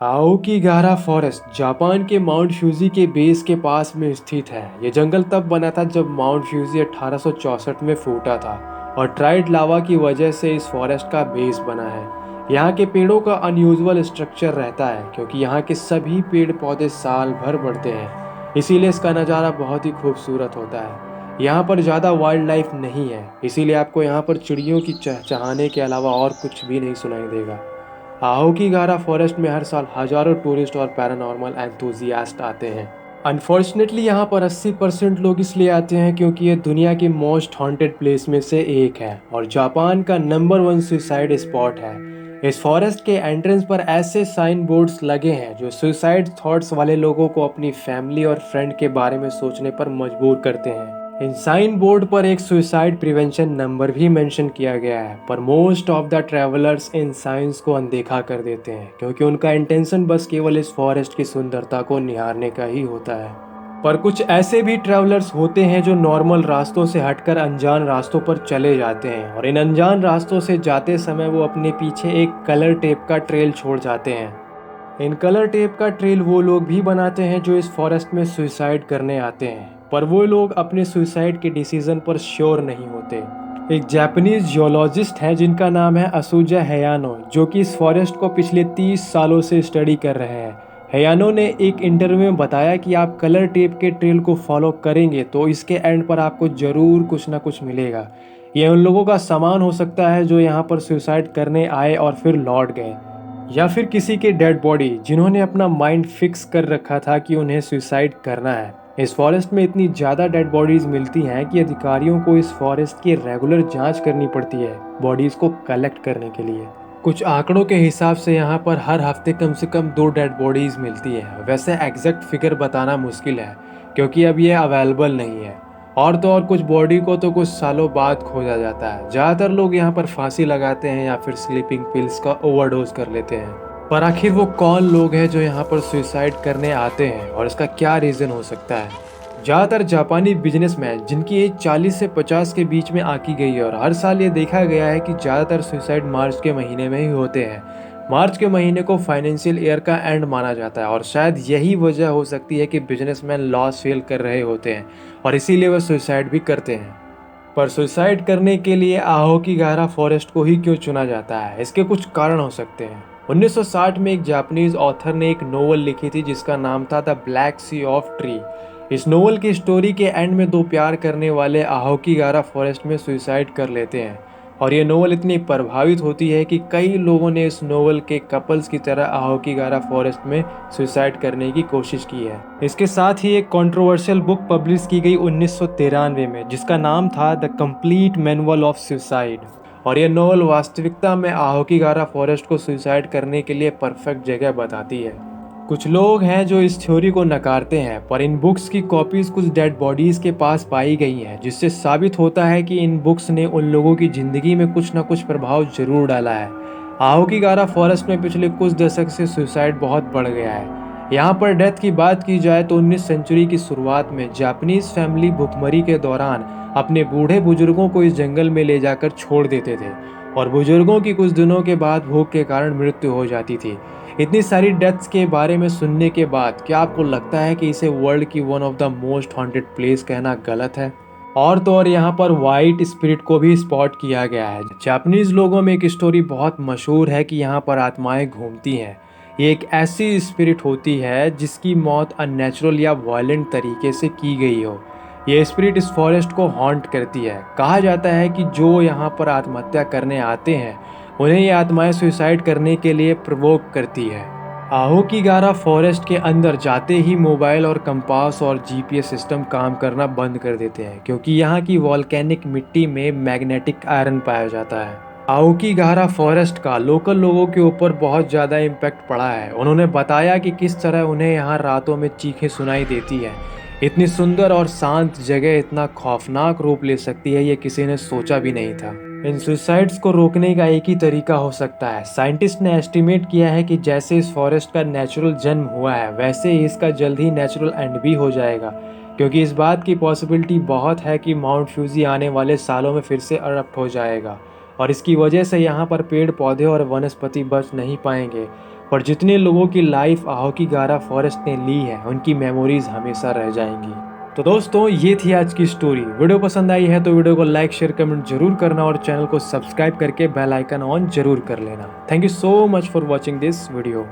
आओकीगारा forest Japan के mount Fuji के base के पास में स्थित है। ये जंगल तब बना था जब माउंट फ्यूजी 1864 में फूटा था और ट्राइड लावा की वजह से इस फॉरेस्ट का बेस बना है। यहाँ के पेड़ों का अनयूजुअल स्ट्रक्चर रहता है क्योंकि यहाँ के सभी पेड़ पौधे साल भर बढ़ते हैं, इसीलिए इसका नज़ारा बहुत ही खूबसूरत होता है। यहाँ पर ज़्यादा वाइल्ड लाइफ नहीं है, इसीलिए आपको यहाँ पर चिड़ियों की चहचहाने के अलावा और कुछ भी नहीं सुनाई देगा। आओकीगारा फॉरेस्ट में हर साल हजारों टूरिस्ट और पैरानॉर्मल एंथुजियास्ट आते हैं। अनफॉर्चुनेटली यहाँ पर 80% लोग इसलिए आते हैं क्योंकि ये दुनिया की मोस्ट हॉन्टेड प्लेस में से एक है और जापान का नंबर 1 सुसाइड स्पॉट है। इस फॉरेस्ट के एंट्रेंस पर ऐसे साइन बोर्ड्स लगे हैं जो सुसाइड थॉट्स वाले लोगों को अपनी फैमिली और फ्रेंड के बारे में सोचने पर मजबूर करते हैं। इन साइन बोर्ड पर एक सुसाइड प्रिवेंशन नंबर भी मेंशन किया गया है, पर most of the travellers in science को अनदेखा कर देते हैं क्योंकि उनका इंटेंशन बस केवल इस फॉरेस्ट की सुंदरता को निहारने का ही होता है। पर कुछ ऐसे भी ट्रैवलर्स होते हैं जो नॉर्मल रास्तों से हटकर अनजान रास्तों पर चले जाते हैं और इन अनजान रास्तों से जाते समय वो अपने पीछे एक कलर टेप का ट्रेल छोड़ जाते हैं। इन कलर टेप का ट्रेल वो लोग भी बनाते हैं जो इस फॉरेस्ट में सुसाइड करने आते हैं, पर वो लोग अपने सुसाइड के डिसीजन पर श्योर नहीं होते। एक जापानीज जियोलॉजिस्ट हैं जिनका नाम है असुजा हेयानो, जो कि इस फॉरेस्ट को पिछले 30 सालों से स्टडी कर रहे हैं। हेयानो ने एक इंटरव्यू में बताया कि आप कलर टेप के ट्रेल को फॉलो करेंगे तो इसके एंड पर आपको जरूर कुछ ना कुछ मिलेगा। ये उन लोगों का सामान हो सकता है जो यहाँ पर सुसाइड करने आए और फिर लौट गए, या फिर किसी के डेड बॉडी जिन्होंने अपना माइंड फिक्स कर रखा था कि उन्हें सुसाइड करना है। इस फॉरेस्ट में इतनी ज़्यादा डेड बॉडीज मिलती हैं कि अधिकारियों को इस फॉरेस्ट की रेगुलर जांच करनी पड़ती है बॉडीज को कलेक्ट करने के लिए। कुछ आंकड़ों के हिसाब से यहाँ पर हर हफ्ते कम से कम 2 डेड बॉडीज मिलती है। वैसे एग्जैक्ट फिगर बताना मुश्किल है क्योंकि अब ये अवेलेबल नहीं है, और तो और कुछ बॉडी को तो कुछ सालों बाद खोजा जाता है। ज़्यादातर लोग यहाँ पर फांसी लगाते हैं या फिर स्लीपिंग पिल्स का ओवरडोज कर लेते हैं। पर आखिर वो कौन लोग हैं जो यहाँ पर सुसाइड करने आते हैं और इसका क्या रीज़न हो सकता है? ज़्यादातर जापानी बिजनेसमैन जिनकी एज 40 से 50 के बीच में आकी गई है, और हर साल ये देखा गया है कि ज़्यादातर सुसाइड मार्च के महीने में ही होते हैं। मार्च के महीने को फाइनेंशियल ईयर का एंड माना जाता है और शायद यही वजह हो सकती है कि बिजनेसमैन लॉस फेल कर रहे होते हैं और इसीलिए वह सुसाइड भी करते हैं। पर सुसाइड करने के लिए आओकीगारा फॉरेस्ट को ही क्यों चुना जाता है? इसके कुछ कारण हो सकते हैं। 1960 में एक जापानीज ऑथर ने एक नोवेल लिखी थी जिसका नाम था the black sea of tree. इस नोवेल की स्टोरी के एंड में 2 प्यार करने वाले आओकीगारा फॉरेस्ट में सुसाइड कर लेते हैं और ये नोवेल इतनी प्रभावित होती है कि कई लोगों ने इस नोवेल के कपल्स की तरह आओकीगारा फॉरेस्ट में सुसाइड करने की कोशिश की है। इसके साथ ही एक कंट्रोवर्शियल बुक पब्लिश की गई 1993 में जिसका नाम था the complete manual of suicide, और यह नोवेल वास्तविकता में आओकीगारा फॉरेस्ट को सुसाइड करने के लिए परफेक्ट जगह बताती है। कुछ लोग हैं जो इस थ्योरी को नकारते हैं, पर इन बुक्स की कॉपीज कुछ डेड बॉडीज के पास पाई गई हैं, जिससे साबित होता है कि इन बुक्स ने उन लोगों की जिंदगी में कुछ न कुछ प्रभाव जरूर डाला है। आओकीगारा फॉरेस्ट में पिछले कुछ दशक से सुसाइड बहुत बढ़ गया है। यहाँ पर डेथ की बात की जाए तो 19 सेंचुरी की शुरुआत में जापानीज फैमिली भुखमरी के दौरान अपने बूढ़े बुजुर्गों को इस जंगल में ले जाकर छोड़ देते थे और बुजुर्गों की कुछ दिनों के बाद भूख के कारण मृत्यु हो जाती थी। इतनी सारी डेथ्स के बारे में सुनने के बाद क्या आपको लगता है कि इसे वर्ल्ड की one of the most haunted place कहना गलत है? और तो और यहाँ पर वाइट स्पिरिट को भी स्पॉट किया गया है। जापानीज लोगों में एक स्टोरी बहुत मशहूर है कि यहाँ पर आत्माएं घूमती हैं। ये एक ऐसी स्पिरिट होती है जिसकी मौत अननेचुरल या वायलेंट तरीके से की गई हो। ये स्पिरिट इस फॉरेस्ट को हॉन्ट करती है। कहा जाता है कि जो यहाँ पर आत्महत्या करने आते हैं उन्हें ये आत्माएं सुसाइड करने के लिए प्रवोक करती है। आओकीगारा फॉरेस्ट के अंदर जाते ही मोबाइल और कंपास और जीपीएस सिस्टम काम करना बंद कर देते हैं क्योंकि यहाँ की वॉल्केनिक मिट्टी में मैग्नेटिक आयरन पाया जाता है। आओकीगारा फॉरेस्ट का लोकल लोगों के ऊपर बहुत ज़्यादा इम्पैक्ट पड़ा है। उन्होंने बताया कि किस तरह उन्हें यहाँ रातों में चीखें सुनाई देती हैं। इतनी सुंदर और शांत जगह इतना खौफनाक रूप ले सकती है ये किसी ने सोचा भी नहीं था। इन सुसाइड्स को रोकने का एक ही तरीका हो सकता है। साइंटिस्ट ने एस्टिमेट किया है कि जैसे इस फॉरेस्ट का नेचुरल जन्म हुआ है वैसे ही इसका जल्द ही नेचुरल एंड भी हो जाएगा, क्योंकि इस बात की पॉसिबिलिटी बहुत है कि माउंट फ्यूजी आने वाले सालों में फिर से अरप्ट हो जाएगा और इसकी वजह से यहाँ पर पेड़ पौधे और वनस्पति बच नहीं पाएंगे। पर जितने लोगों की लाइफ आओकीगारा फॉरेस्ट ने ली है उनकी मेमोरीज हमेशा रह जाएंगी। तो दोस्तों ये थी आज की स्टोरी। वीडियो पसंद आई है तो वीडियो को लाइक शेयर कमेंट जरूर करना और चैनल को सब्सक्राइब करके बेल आइकन ऑन जरूर कर लेना। Thank you so much for watching this video.